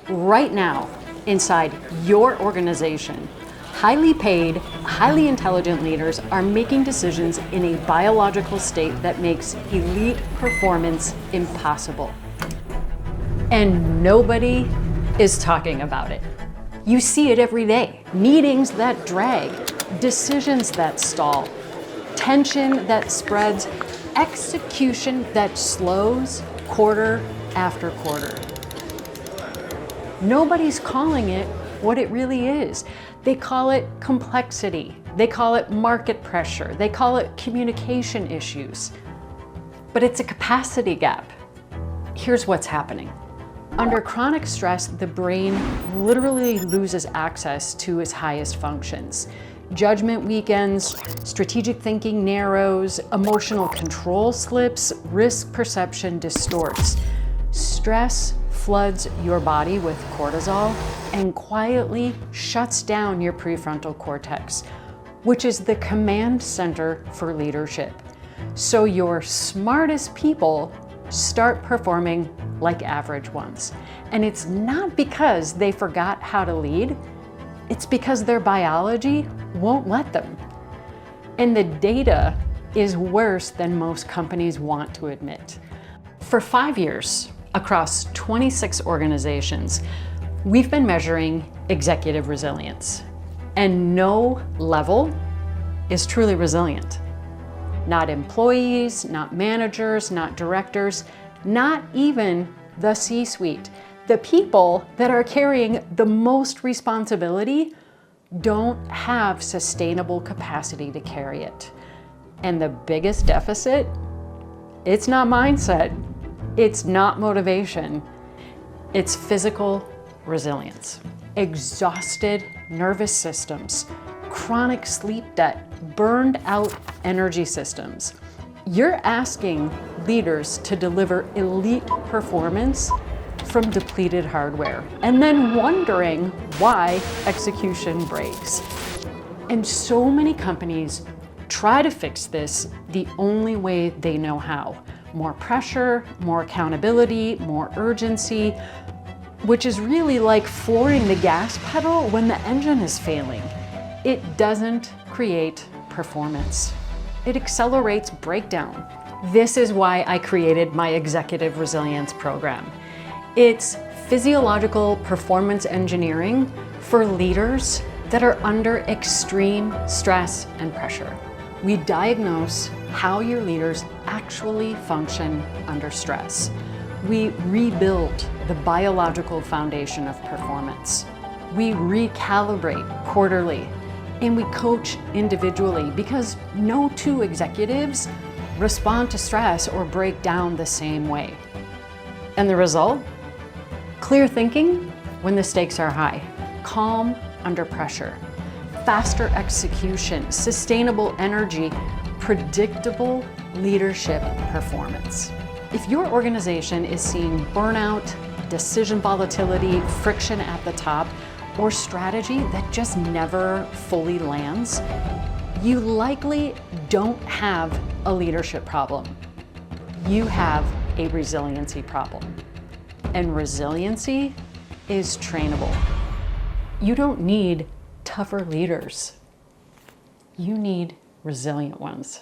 right now inside your organization. Highly paid, highly intelligent leaders are making decisions in a biological state that makes elite performance impossible. And nobody is talking about it. You see it every day. Meetings that drag, decisions that stall, tension that spreads, execution that slows quarter after quarter. Nobody's calling it what it really is. They call it complexity. They call it market pressure. They call it communication issues. But it's a capacity gap. Here's what's happening. Under chronic stress, the brain literally loses access to its highest functions. Judgment weakens, strategic thinking narrows, emotional control slips, risk perception distorts. Stress floods your body with cortisol and quietly shuts down your prefrontal cortex, which is the command center for leadership. So your smartest people start performing like average ones. And it's not because they forgot how to lead, it's because their biology won't let them. And the data is worse than most companies want to admit. For 5 years, across 26 organizations, we've been measuring executive resilience. And no level is truly resilient. Not employees, not managers, not directors, not even the C-suite. The people that are carrying the most responsibility don't have sustainable capacity to carry it. And the biggest deficit, it's not mindset, it's not motivation, it's physical resilience. Exhausted nervous systems, chronic sleep debt, burned out energy systems. You're asking leaders to deliver elite performance from depleted hardware, and then wondering why execution breaks. And so many companies try to fix this the only way they know how. More pressure, more accountability, more urgency, which is really like flooring the gas pedal when the engine is failing. It doesn't create performance. It accelerates breakdown. This is why I created my Executive Resilience Program. It's physiological performance engineering for leaders that are under extreme stress and pressure. We diagnose how your leaders actually function under stress. We rebuild the biological foundation of performance. We recalibrate quarterly, and we coach individually because no two executives respond to stress or break down the same way. And the result? Clear thinking when the stakes are high, calm under pressure, faster execution, sustainable energy, predictable leadership performance. If your organization is seeing burnout, decision volatility, friction at the top, or strategy that just never fully lands, you likely don't have a leadership problem. You have a resiliency problem. And resiliency is trainable. You don't need tougher leaders. You need resilient ones.